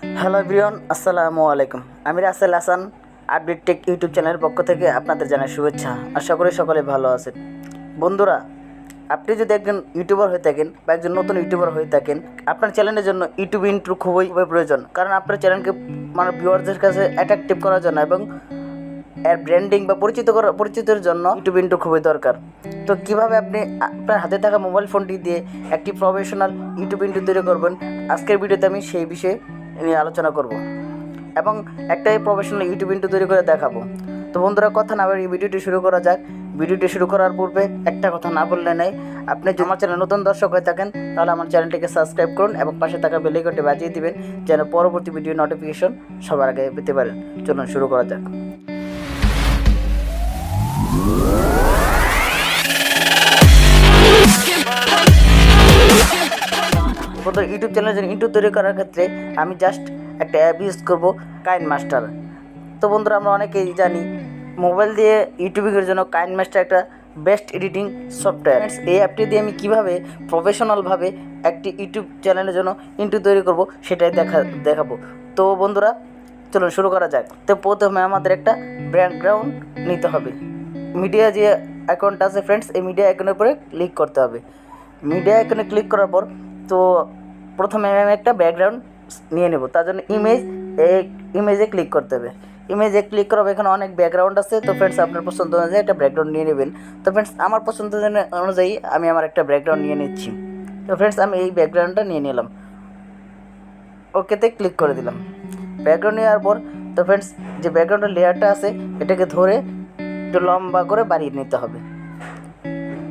Hello everyone, আসসালামু আলাইকুম। আমি Rasel Hasan update tech YouTube চ্যানেলের পক্ষ থেকে আপনাদের জানাই শুভেচ্ছা। আশা করি সকলে ভালো আছেন। বন্ধুরা, আপনি যদি একজন ইউটিউবার হয়ে থাকেন বা একজন নতুন ইউটিউবার হয়ে থাকেন, আপনার চ্যানেলের জন্য ইউটিউব ইন্ট্রো খুবই প্রয়োজন। কারণ আপনার চ্যানেলকে ভিউয়ারদের কাছে অ্যাট্রাকটিভ করার জন্য এবং এর ব্র্যান্ডিং বা পরিচিতির জন্য ইউটিউব ইন্ট্রো খুবই দরকার। তো কীভাবে আপনি আপনার হাতে থাকা মোবাইল ফোনটি দিয়ে একটি প্রফেশনাল ইউটিউব ইন্ট্রো তৈরি করবেন, আজকের ভিডিওতে আমি সেই বিষয়ে নিয়ে আলোচনা করব এবং একটাই প্রফেশনাল ইউটিউব ইন্ট্রো তৈরি করে দেখাবো। তো বন্ধুরা, কথা না বলে ভিডিওটি শুরু করা যাক। ভিডিওটি শুরু করার পূর্বে একটা কথা না বললে নেই, আপনি যদি আমার চ্যানেল নতুন দর্শক হয়ে থাকেন তাহলে আমার চ্যানেলটিকে সাবস্ক্রাইব করুন এবং পাশে থাকা বেল আইকনটি বাজিয়ে দিবেন যেন পরবর্তী ভিডিও নোটিফিকেশন সবার আগে পেতে পারেন। চলুন শুরু করা যাক। প্রথম ইউটিউব চ্যানেলের জন্য ইন্ট্রো তৈরি করার ক্ষেত্রে আমি জাস্ট একটা অ্যাপ ইউজ করবো, KinMaster। তো বন্ধুরা, আমরা অনেকেই জানি মোবাইল দিয়ে ইউটিউবের জন্য KinMaster একটা বেস্ট এডিটিং সফটওয়্যার। এই অ্যাপটি দিয়ে আমি কীভাবে প্রফেশনালভাবে একটি ইউটিউব চ্যানেলের জন্য ইন্ট্রো তৈরি করব সেটাই দেখাবো। তো বন্ধুরা, চলুন শুরু করা যাক। তো প্রথমে আমাদের একটা ব্যাকগ্রাউন্ড নিতে হবে। মিডিয়া যে আইকনটা আছে ফ্রেন্ডস, এই মিডিয়া আইকনের উপরে ক্লিক করতে হবে। মিডিয়া আইকনে ক্লিক করার পর তো প্রথমে আমি একটা ব্যাকগ্রাউন্ড নিয়ে নেব। তার জন্য ইমেজে ক্লিক করতে হবে। ইমেজে ক্লিক করাবো। এখানে অনেক ব্যাকগ্রাউন্ড আছে। তো ফ্রেন্ডস, আপনার পছন্দ অনুযায়ী একটা ব্যাকগ্রাউন্ড নিয়ে নেবেন। তো ফ্রেন্ডস, আমার পছন্দ অনুযায়ী আমি আমার একটা ব্যাকগ্রাউন্ড নিয়ে নিচ্ছি। তো ফ্রেন্ডস, আমি এই ব্যাকগ্রাউন্ডটা নিয়ে নিলাম, ওকেতে ক্লিক করে দিলাম। ব্যাকগ্রাউন্ড নেওয়ার পর তো ফ্রেন্ডস, যে ব্যাকগ্রাউন্ডের লেয়ারটা আছে এটাকে ধরে একটু লম্বা করে বাড়িয়ে নিতে হবে।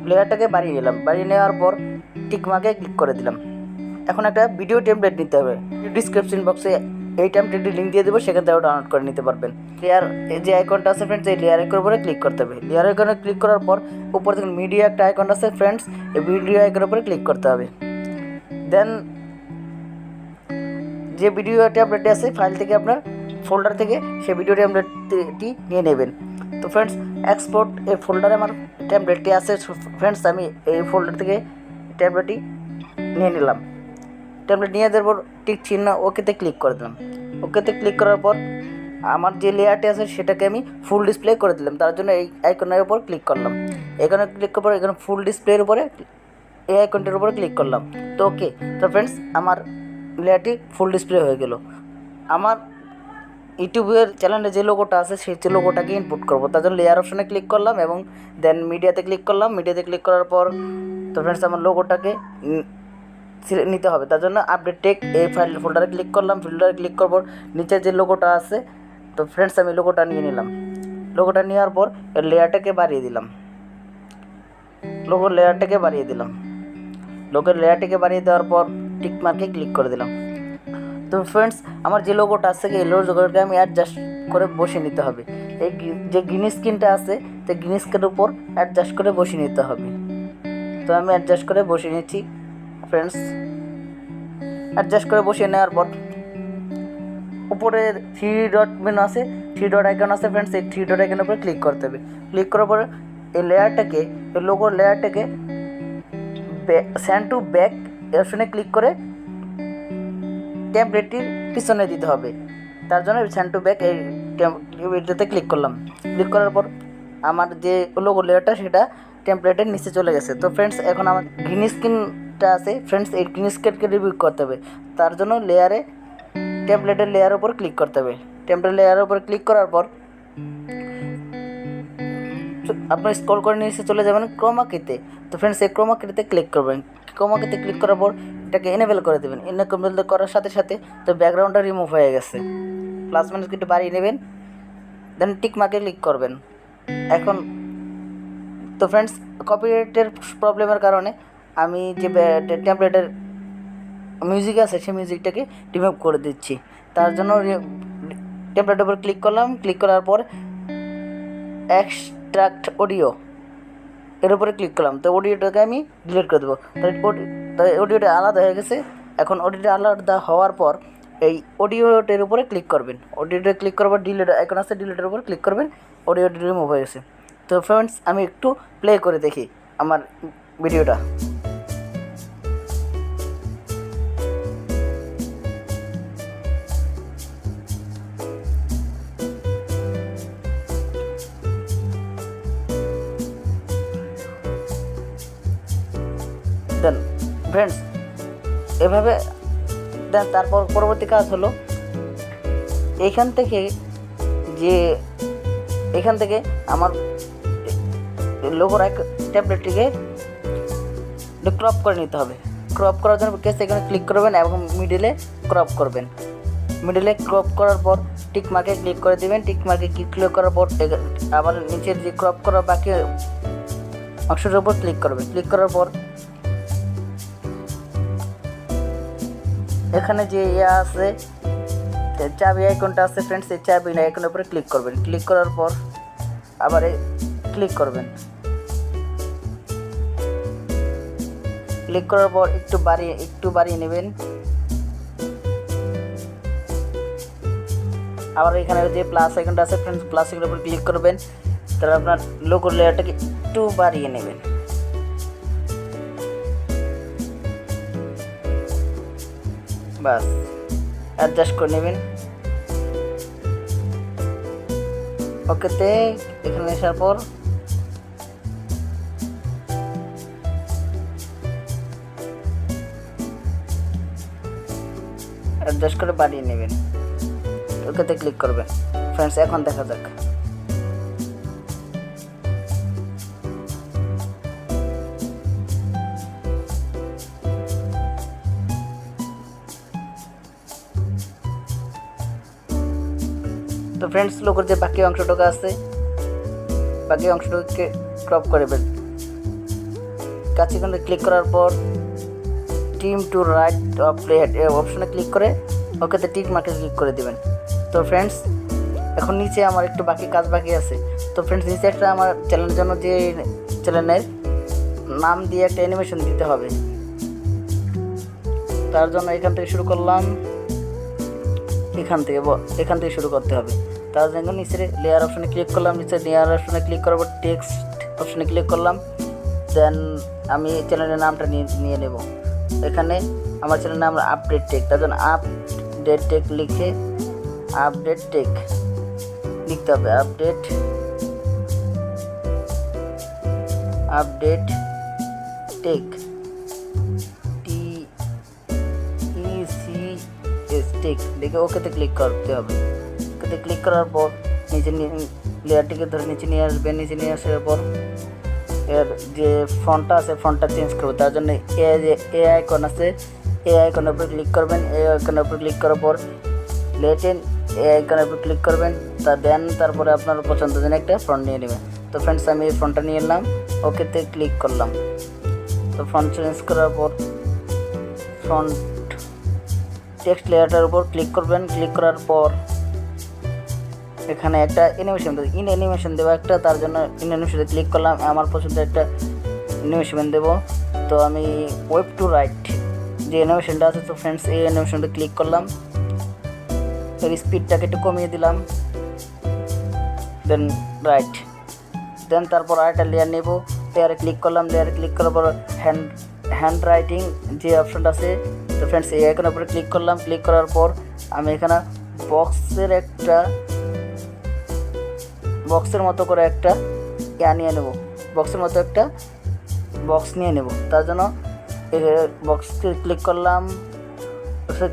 লেয়ারটাকে বাড়িয়ে নিলাম। বাড়িয়ে নেওয়ার পর টিকমার্কে ক্লিক করে দিলাম। এখন একটা ভিডিও টেমপ্লেট নিতে হবে। ডিসক্রিপশন বক্সে এই টেমপ্লেটের লিঙ্ক দিয়ে দেবো, সেখান থেকেও ডাউনলোড করে নিতে পারবেন। লেয়ার যে আইকনটা আছে ফ্রেন্ডস, এই লেয়ার আইকনের উপরে ক্লিক করতে হবে। লেয়ার আইকনে ক্লিক করার পর উপর থেকে মিডিয়া একটা আইকন আছে ফ্রেন্ডস, এই ভিডিও আইকনের উপরে ক্লিক করতে হবে। দেন যে ভিডিও টেমপ্লেটটি আছে ফাইল থেকে আপনার ফোল্ডার থেকে সেই ভিডিও টেমপ্লেটটি নিয়ে নেবেন। তো ফ্রেন্ডস, এক্সপোর্ট এই ফোল্ডারে আমার টেমপ্লেটটি আছে ফ্রেন্ডস, আমি এই ফোল্ডার থেকে টেমপ্লেটটি নিয়ে নিলাম। টেমপ্লেট নিয়ে দেওয়ার পর টিক চিহ্ন ওকেতে ক্লিক করে দিলাম। ওকেতে ক্লিক করার পর আমার যে লেয়ারটি আছে সেটাকে আমি ফুল ডিসপ্লে করে দিলাম। তার জন্য এই আইকনের উপর ক্লিক করলাম। এখানে ক্লিক করার পর এখানে ফুল ডিসপ্লের উপরে এই আইকনটির উপরে ক্লিক করলাম। তো ওকে। তো ফ্রেন্ডস, আমার লেয়ারটি ফুল ডিসপ্লে হয়ে গেল। আমার ইউটিউবের চ্যানেলে যে লোগোটা আছে সেই লোগোটাকে ইনপুট করবো। তার জন্য লেয়ার অপশনে ক্লিক করলাম এবং দেন মিডিয়াতে ক্লিক করলাম। মিডিয়াতে ক্লিক করার পর তো ফ্রেন্ডস, আমার লোগোটাকে নিতে হবে। তার জন্য আপডেট টেক এই ফাইল ফোল্ডারে ক্লিক করলাম। ফোল্ডারে ক্লিক করার পর নিচে যে লোগোটা আছে তো ফ্রেন্ডস, আমি লোগোটা নিয়ে নিলাম। লোগোটা নেওয়ার পর এর লেয়ারটাকে বাড়িয়ে দিলাম। লোগোর লেয়ারটাকে বাড়িয়ে দিলাম। লোগোর লেয়ারটাকে বাড়িয়ে দেওয়ার পর টিক মার্কে ক্লিক করে দিলাম। তো ফ্রেন্ডস, আমার যে লোগোটা আছে এই লোগোটাকে আমি অ্যাডজাস্ট করে বসিয়ে নিতে হবে। এই যে গ্রিন স্ক্রিনটা আছে তো গ্রিন স্ক্রিনের উপর অ্যাডজাস্ট করে বসিয়ে নিতে হবে। তো আমি অ্যাডজাস্ট করে বসিয়ে নিচ্ছি ফ্রেন্ডস। অ্যাডজাস্ট করে বসিয়ে নেওয়ার পর উপরে থ্রি ডট মেনু আছে, থ্রি ডট আইকন আছে ফ্রেন্ডস, এই থ্রি ডট আইকনের উপরে ক্লিক করতে হবে। ক্লিক করার পরে এই লেয়ারটাকে, এই লোগোর লেয়ারটাকে সেন্ড টু ব্যাক অপশনে ক্লিক করে টেমপ্লেটটির পিছনে দিতে হবে। তার জন্য সেন্ড টু ব্যাক এইটাতে ক্লিক করলাম। ক্লিক করার পর আমার যে লোগো লেয়ারটা সেটা টেমপ্লেটের নিচে চলে গেছে। তো ফ্রেন্ডস, এখন আমার গ্রিন স্ক্রিনটা আছে ফ্রেন্ডস, এই গ্রিন স্ক্রিনকে রিমুভ করতে হবে। তার জন্য টেমপ্লেটের লেয়ারের উপর ক্লিক করতে হবে। টেমপ্লেট লেয়ারের উপর ক্লিক করার পর আপনি স্ক্রল করে নিচে চলে যাবেন ক্রোমাকিতে। তো ফ্রেন্ডস, এই ক্রোমাকিতে ক্লিক করবেন। ক্রোমাকিতে ক্লিক করার পর এটাকে এনেবেল করে দেবেন। এনেবেল করার সাথে সাথে তো ব্যাকগ্রাউন্ডটা রিমুভ হয়ে গেছে। প্লাস মাইনাস একটু বাড়িয়ে নেবেন, দেন টিক মার্কে ক্লিক করবেন। এখন তো ফ্রেন্ডস, কপিরাইটের প্রবলেমের কারণে আমি যে টেমপ্লেটের মিউজিক আছে সেই মিউজিকটাকে রিমুভ করে দিচ্ছি। তার জন্য টেমপ্লেটের উপর ক্লিক করলাম। ক্লিক করার পর এক্সট্রাক্ট অডিও এর উপরে ক্লিক করলাম। তো অডিওটাকে আমি ডিলিট করে দেবো। তাই অডিওটা আলাদা হয়ে গেছে। এখন অডিওটা আলাদা হওয়ার পর এই অডিওটার উপরে ক্লিক করবেন। অডিওটা ক্লিক করার পর ডিলিট আইকন আছে, ডিলিটের উপর ক্লিক করবেন। অডিওটা রিমুভ হয়ে গেছে। তো ফ্রেন্ডস, আমি একটু প্লে করে দেখি আমার ভিডিওটা। ফ্রেন্ডস এভাবে দেন। তারপর পরবর্তী কাজ হলো এখান থেকে আমার লোগোর ট্যাবলেটটিকে ক্রপ করে নিতে হবে। ক্রপ করার জন্য এখানে ক্লিক করবেন এবং মিডিলে ক্রপ করবেন। মিডিলে ক্রপ করার পর টিক মার্কে ক্লিক করে দেবেন। টিক মার্কে ক্লিক করার পর আবার নিচের যে ক্রপ করা বাকি অংশের উপর ক্লিক করবেন। ক্লিক করার পর এখানে যে আছে চাবি আইকনটা আছে ফ্রেন্ডস, এই চাবি আইকনের উপরে ক্লিক করবেন। ক্লিক করার পর আবার ক্লিক করবেন। ক্লিক করার পর একটু বাড়িয়ে নেবেন। আবার এখানে যে প্লাস আইকনটা আছে ফ্রেন্ডস, প্লাস আইকনের উপর ক্লিক করবেন। তাহলে আপনার লোগোর লেয়ারটাকে একটু বাড়িয়ে নেবেন। বাস অ্যাডজাস্ট করে নেবেন। ওকেতে এখানে আসার পর অ্যাডজাস্ট করে বাড়িয়ে নেবেন। ওকেতে ক্লিক করবেন। ফ্রেন্ডস এখন দেখা যাক। তো ফ্রেন্ডস লোগোর যে বাকি অংশটুকু আছে বাকি অংশটুকুকে ক্রপ করবেন। কাছে ক্লিক করার পর টিম টু রাইট অফ প্লেহেড এই অপশনে ক্লিক করে ওকেতে টিক মার্কে ক্লিক করে দেবেন। তো ফ্রেন্ডস এখন নিচে আমার একটু কাজ বাকি আছে। তো ফ্রেন্ডস নিচে একটা আমার চ্যানেলের জন্য যে চ্যানেলের নাম দিয়ে একটা অ্যানিমেশন দিতে হবে। তার জন্য এখান থেকে শুরু করলাম। এখান থেকে শুরু করতে হবে। তার জন্য নিচে লেয়ার অপশনে ক্লিক করলাম। নিচে লেয়ার অপশনে ক্লিক করার পর টেক্সট অপশনে ক্লিক করলাম। দেন আমি চ্যানেলের নামটা নিয়ে নেব। এখানে আমার চ্যানেলের নাম আপডেট টেক। তার জন্য আপডেট টেক লিখে আপডেট টেক লিখতে হবে। আপডেট টেক টেক লিখে ওকেতে ক্লিক করতে হবে। ওকেতে ক্লিক করার পর নিচে লেয়ারটিকে ধরে নিচে নিয়ে আসবেন। নিচে নিয়ে আসার পর এর যে ফন্টটা আছে ফন্টটা চেঞ্জ করবে। তার জন্য এ আইকন আছে, এ আইকনের উপর ক্লিক করবেন। এ আইকনের উপর ক্লিক করার পর লেটেন এ আইকনের উপর ক্লিক করবেন। তারপরে আপনার পছন্দের একটা ফন্ট নিয়ে নেবেন। তো ফ্রেন্ডস আমি এই ফন্টটা নিয়ে এলাম। ওকেতে ক্লিক করলাম। তো ফন্ট চেঞ্জ করার পর ফন্ট টেক্সট লেয়ারটার উপর ক্লিক করবেন। ক্লিক করার পর এখানে একটা অ্যানিমেশন দেবো একটা। তার জন্য অ্যানিমেশনে ক্লিক করলাম। আমার পছন্দের একটা অ্যানিমেশন দেবো। তো আমি ওয়েব টু রাইট যে অ্যানিমেশনটা আছে তো ফ্রেন্ডস এই অ্যানিমেশনটা ক্লিক করলাম। এর স্পিডটাকে একটু কমিয়ে দিলাম। দেন রাইট। দেন তারপর আরেকটা লেয়ার নেব। লেয়ারে ক্লিক করলাম। লেয়ারে ক্লিক করার পর হ্যান্ড রাইটিং যে অপশনটা আছে তো ফ্রেন্ডস এই আইকনের উপরে ক্লিক করলাম। ক্লিক করার পর আমি এখানে বক্সের মতো করে একটা নিয়ে নেব। বক্সের মতো একটা বক্স নিয়ে নেব। তার জন্য বক্সকে ক্লিক করলাম।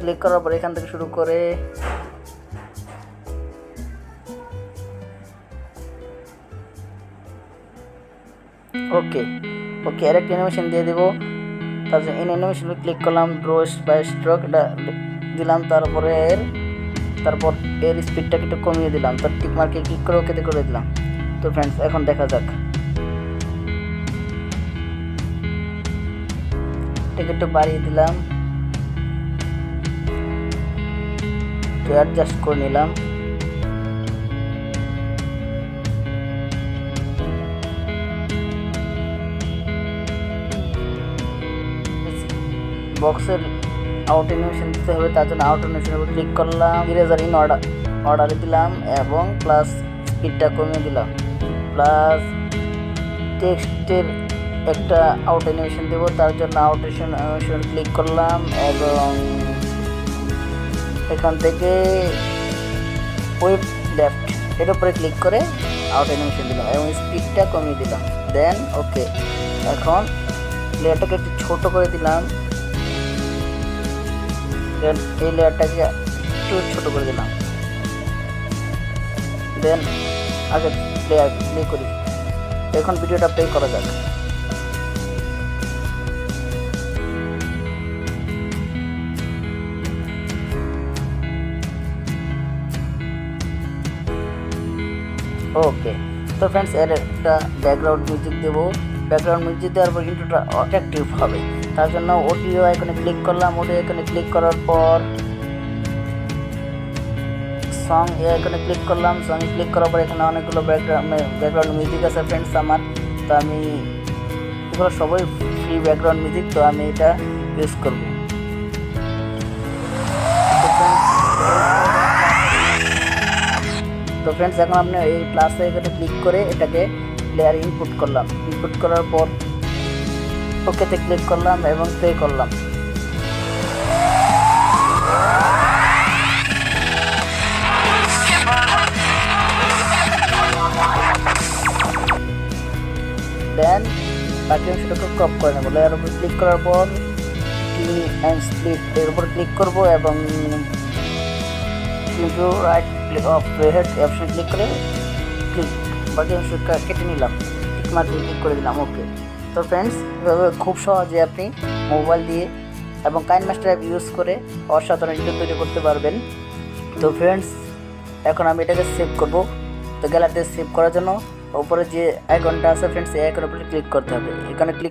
ক্লিক করার পর এখান থেকে শুরু করে ওকে আর একটা অ্যানিমেশন দিয়ে দেবো। তার জন্য অ্যানিমেশনে ক্লিক করলাম। ব্রাশ বা স্ট্রোক এটা দিলাম। তারপর এর স্পিডটাকে একটু কমিয়ে দিলাম। তার টিক মার্কে ক্লিক করে ওকেতে করে দিলাম। তো ফ্রেন্ডস এখন দেখা যাক। এটাকে একটু বাড়িয়ে দিলাম। একটু অ্যাডজাস্ট করে নিলাম। বক্সের আউট অ্যানিমেশন দিতে হবে। তার জন্য আউট অ্যানিমেশনের উপর ক্লিক করলাম। ইরেজার ইন অর্ডারে দিলাম এবং প্লাস স্পিডটা কমিয়ে দিলাম। প্লাস টেক্সটের একটা আউট অ্যানিমেশন দেবো। তার জন্য আউট অ্যানিমেশন ক্লিক করলাম এবং এখান থেকে ওয়েব লেফট এর উপরে ক্লিক করে আউট অ্যানিমেশন দিলাম এবং স্পিডটা কমিয়ে দিলাম। দেন ওকে। এখন লেয়ারটাকে একটু ছোটো করে দিলাম। দেন এই লেয়ারটাকে একটু ছোটো করে দিলাম। দেন আগে লেয়ার প্লে করি। এখন ভিডিওটা প্লে করা যাক। ওকে, তো ফ্রেন্ডস এর একটা ব্যাকগ্রাউন্ড মিউজিক দেবো। ব্যাকগ্রাউন্ড মিউজিক দেওয়ার পর ইন্ট্রোটা অ্যাট্রাকটিভ হবে, তার জন্য অডিও আইকনে ক্লিক করলাম। অডিও আইকনে ক্লিক করার পর সং আইকনে ক্লিক করলাম। সঙ্গে ক্লিক করার পর এখানে অনেকগুলো ব্যাকগ্রাউন্ড মিউজিক আছে ফ্রেন্ডস আমার। তো আমি এগুলো সবই ফ্রি ব্যাকগ্রাউন্ড মিউজিক, তো আমি এটা ইউজ করব। তো ফ্রেন্ডস এখন আপনি এই প্লাস আইকনে ক্লিক করে এটাকে লেয়ার ইনপুট করলাম। ইনপুট করার পর ওকেতে ক্লিক করলাম এবং প্লে করলাম। দেন বাকি অংশটাকে ক্রপ করে নেব। লেয়ার উপর ক্লিক করার পর ক্লিন অ্যান্ড স্প্লিট এর উপর ক্লিক করব এবং কিন্তু right of head option click করে বাকি অংশ কেটে নিলাম। টিক মার্ক ক্লিক করে দিলাম। ওকে, তো ফ্রেন্ডস এভাবে খুব সহজে আপনি মোবাইল দিয়ে এবং KinMaster অ্যাপ ইউজ করে অসাধারণ ভিডিও তৈরি করতে পারবেন। তো ফ্রেন্ডস এখন আমি এটাকে সেভ করব। তো গ্যালারিতে সেভ করার জন্য উপরে যে আইকনটা আছে ফ্রেন্ডস, এই আইকনের উপরে ক্লিক করতে হবে। এখানে ক্লিক